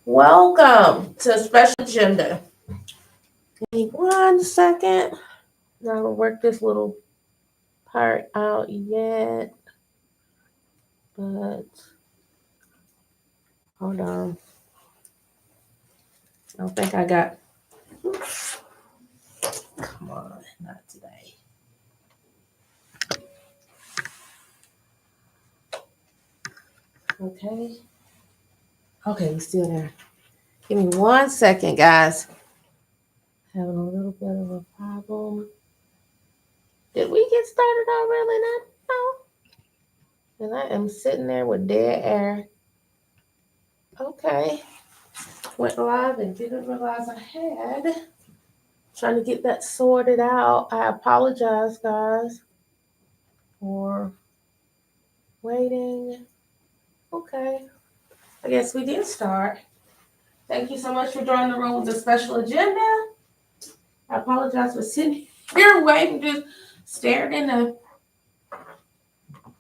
Welcome to Special Agenda. Give me 1 second. Now I'm gonna work this little part out yet, but hold on. I don't think I got. Come on, not today. Okay. Okay, we're still there. Give me 1 second, guys. Having a little bit of a problem. Did we get started already? No. And I am sitting there with dead air. Okay. Went live and didn't realize I had. Trying to get that sorted out. I apologize, guys, for waiting. Okay. I guess we did start. Thank you so much for joining the room with the special agenda. I apologize for sitting here waiting, just staring in the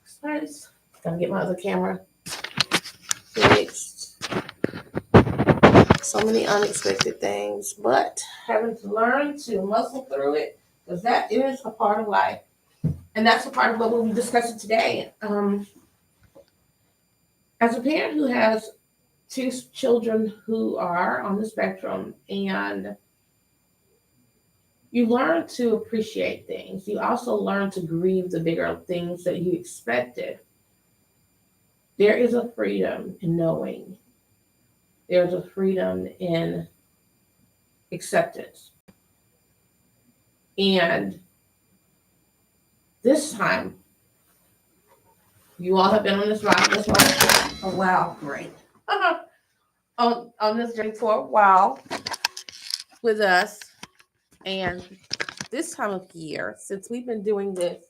space. Gotta get my other camera fixed. So many unexpected things, but having to learn to muscle through it because that is a part of life. And that's a part of what we'll be discussing today. As a parent who has two children who are on the spectrum, and you learn to appreciate things, you also learn to grieve the bigger things that you expected. There is a freedom in knowing, there's a freedom in acceptance. And this time, you all have been on this ride this one. Oh, wow, great. On this journey for a while with us. And this time of year, since we've been doing this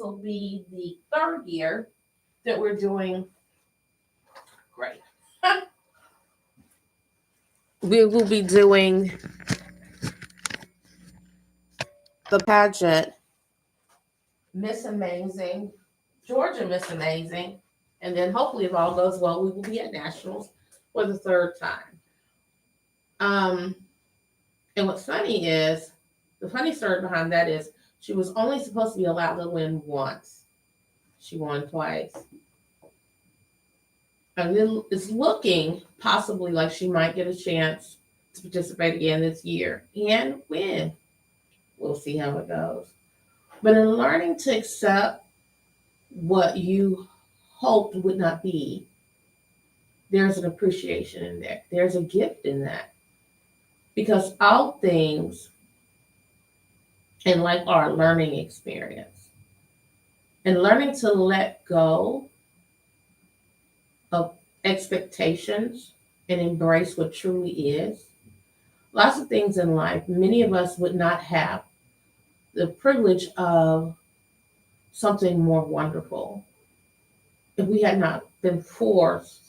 will be the third year that we're doing. Great. We will be doing the pageant Miss Amazing, Georgia Miss Amazing, and then hopefully, if all goes well, we will be at Nationals for the third time. And what's funny is, the funny story behind that is, she was only supposed to be allowed to win once. She won twice. And then it's looking possibly like she might get a chance to participate again this year and win. We'll see how it goes. But in learning to accept what you hoped would not be, there's an appreciation in there. There's a gift in that. Because all things in life are a learning experience. And learning to let go of expectations and embrace what truly is. Lots of things in life, many of us would not have the privilege of something more wonderful if we had not been forced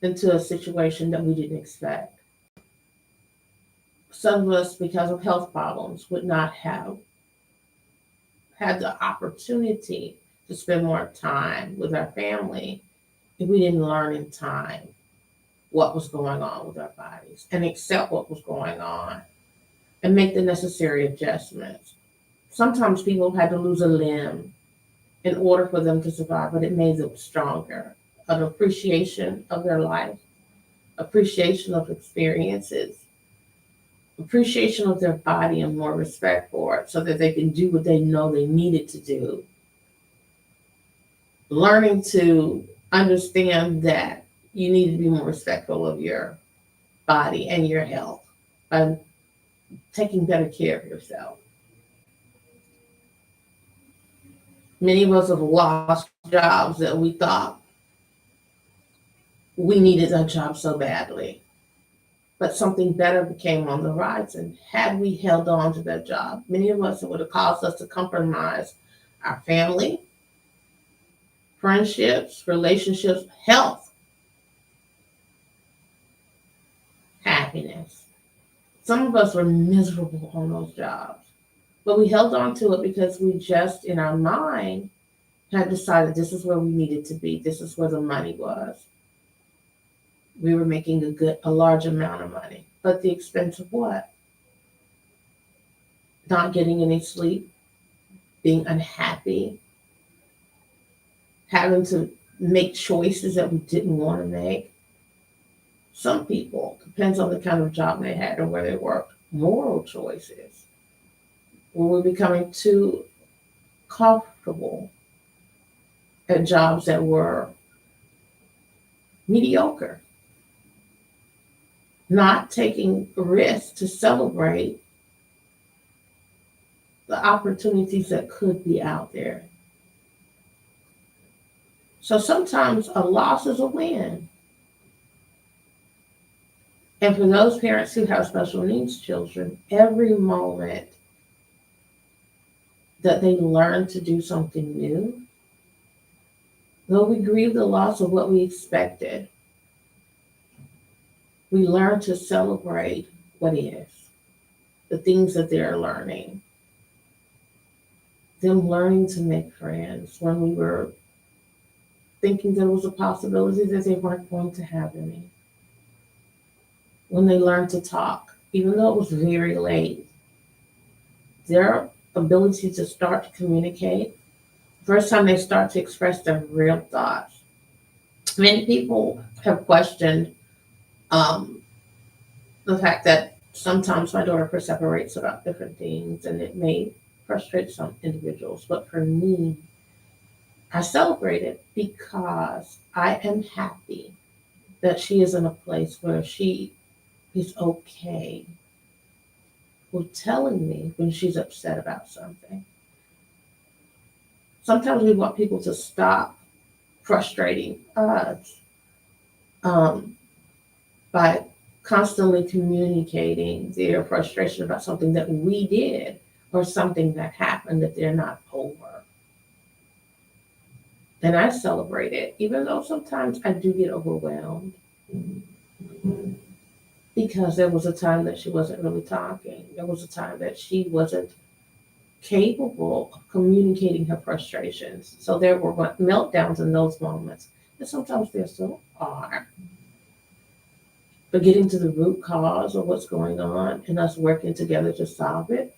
into a situation that we didn't expect. Some of us, because of health problems, would not have had the opportunity to spend more time with our family if we didn't learn in time what was going on with our bodies and accept what was going on and make the necessary adjustments. Sometimes people had to lose a limb in order for them to survive, but it made them stronger. An appreciation of their life, appreciation of experiences, appreciation of their body, and more respect for it so that they can do what they know they needed to do. Learning to understand that you need to be more respectful of your body and your health and taking better care of yourself. Many of us have lost jobs that we thought we needed that job so badly, but something better became on the horizon. Had we held on to that job, many of us, it would have caused us to compromise our family, friendships, relationships, health, happiness. Some of us were miserable on those jobs, but we held on to it because we just, in our mind, had decided this is where we needed to be. This is where the money was. We were making a large amount of money. But at the expense of what? Not getting any sleep, being unhappy, having to make choices that we didn't want to make. Some people, depends on the kind of job they had or where they worked, moral choices. When we're becoming too comfortable at jobs that were mediocre, not taking risks to celebrate the opportunities that could be out there. So sometimes a loss is a win. And for those parents who have special needs children, every moment that they learn to do something new, though we grieve the loss of what we expected, we learn to celebrate what is, the things that they're learning, them learning to make friends when we were thinking there was a possibility that they weren't going to have any. When they learned to talk, even though it was very late, their ability to start to communicate, first time they start to express their real thoughts. Many people have questioned the fact that sometimes my daughter perseverates about different things and it may frustrate some individuals. But for me, I celebrate it because I am happy that she is in a place where she is okay with telling me when she's upset about something. Sometimes we want people to stop frustrating us um, by constantly communicating their frustration about something that we did or something that happened that they're not over. And I celebrate it, even though sometimes I do get overwhelmed because there was a time that she wasn't really talking. There was a time that she wasn't capable of communicating her frustrations. So there were meltdowns in those moments. And sometimes there still are. But getting to the root cause of what's going on and us working together to solve it,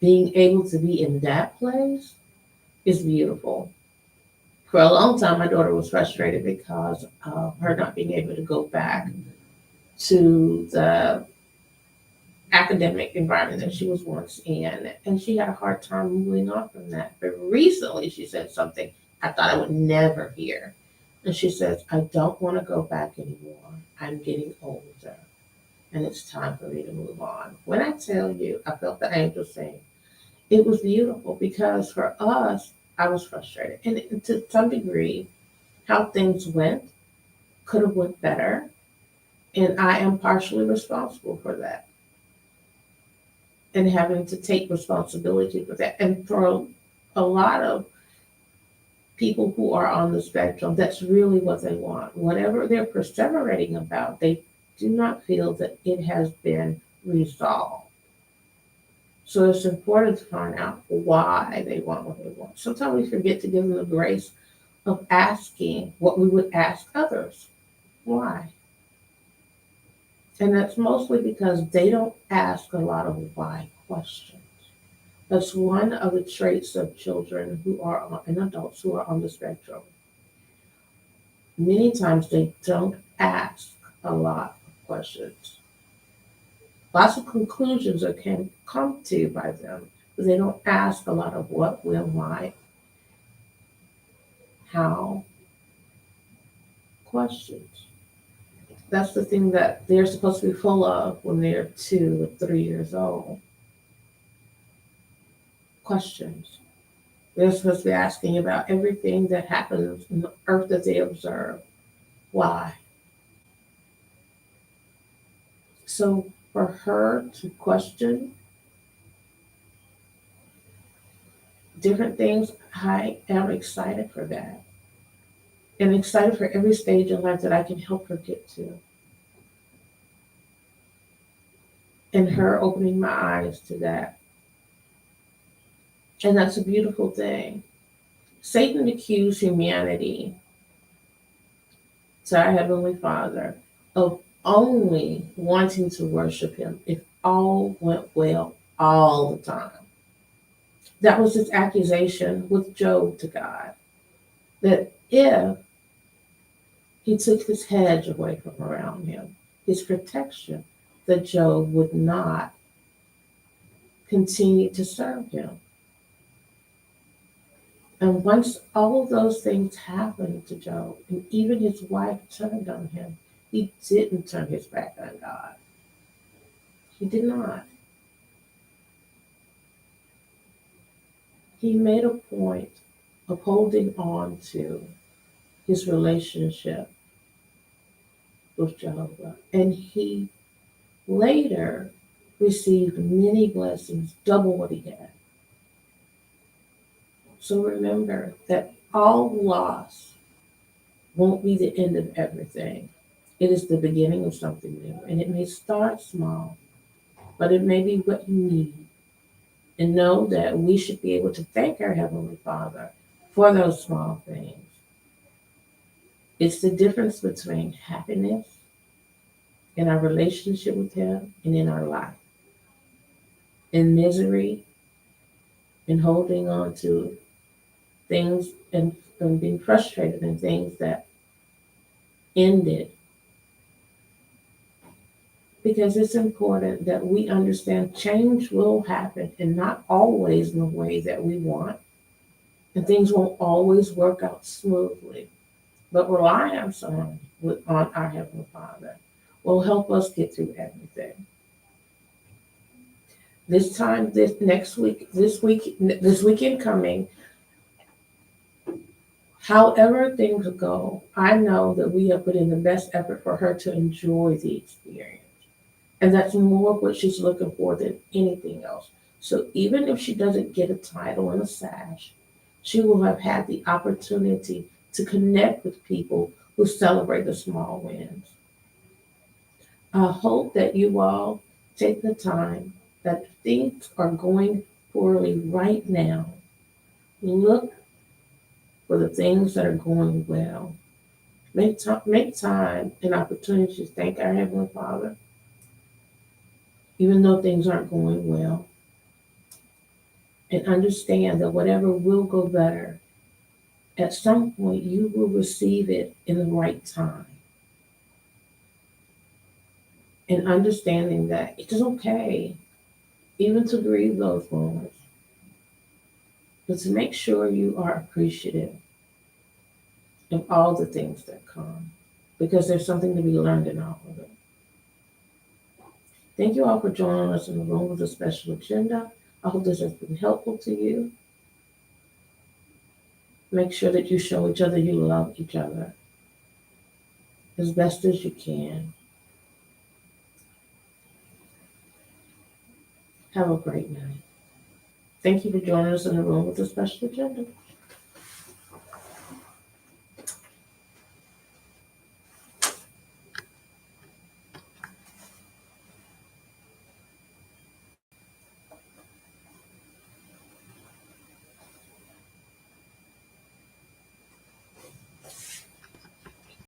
being able to be in that place is beautiful. For a long time, my daughter was frustrated because of her not being able to go back to the academic environment that she was once in. And she had a hard time moving on from that. But recently, she said something I thought I would never hear. And she says, I don't want to go back anymore. I'm getting older. And it's time for me to move on. When I tell you, I felt the angel sing. It was beautiful because for us, I was frustrated. And to some degree, how things went could have went better. And I am partially responsible for that. And having to take responsibility for that. And for a lot of people who are on the spectrum, that's really what they want. Whatever they're perseverating about, they do not feel that it has been resolved. So it's important to find out why they want what they want. Sometimes we forget to give them the grace of asking what we would ask others. Why? And that's mostly because they don't ask a lot of why questions. That's one of the traits of children who are on, and adults who are on the spectrum. Many times they don't ask a lot of questions. Lots of conclusions are can come to by them, but they don't ask a lot of what, when, why, how questions. That's the thing that they're supposed to be full of when they're 2 or 3 years old. Questions. They're supposed to be asking about everything that happens in the earth that they observe. Why? So for her to question different things, I am excited for that. And excited for every stage in life that I can help her get to. And her opening my eyes to that. And that's a beautiful thing. Satan accused humanity to our Heavenly Father of only wanting to worship him if all went well all the time. That was his accusation with Job to God. That if he took his hedge away from around him, his protection, that Job would not continue to serve him. And once all of those things happened to Job, and even his wife turned on him, he didn't turn his back on God. He did not. He made a point of holding on to his relationship with Jehovah. And he later received many blessings, double what he had. So remember that all loss won't be the end of everything. It is the beginning of something new. And it may start small, but it may be what you need. And know that we should be able to thank our Heavenly Father for those small things. It's the difference between happiness in our relationship with Him and in our life, in misery, and holding on to things and being frustrated in things that ended. Because it's important that we understand change will happen and not always in the way that we want. And things won't always work out smoothly. But rely on someone on our Heavenly Father will help us get through everything. This time, this weekend coming, however things go, I know that we have put in the best effort for her to enjoy the experience. And that's more what she's looking for than anything else. So even if she doesn't get a title and a sash, she will have had the opportunity to connect with people who celebrate the small wins. I hope that you all take the time that things are going poorly right now. Look for the things that are going well. Make time and opportunity to thank our Heavenly Father, even though things aren't going well, and understand that whatever will go better, at some point you will receive it in the right time. And understanding that it is okay even to grieve those moments, but to make sure you are appreciative of all the things that come, because there's something to be learned in all of it. Thank you all for joining us in the room with a special agenda. I hope this has been helpful to you. Make sure that you show each other you love each other as best as you can. Have a great night. Thank you for joining us in the room with a special agenda.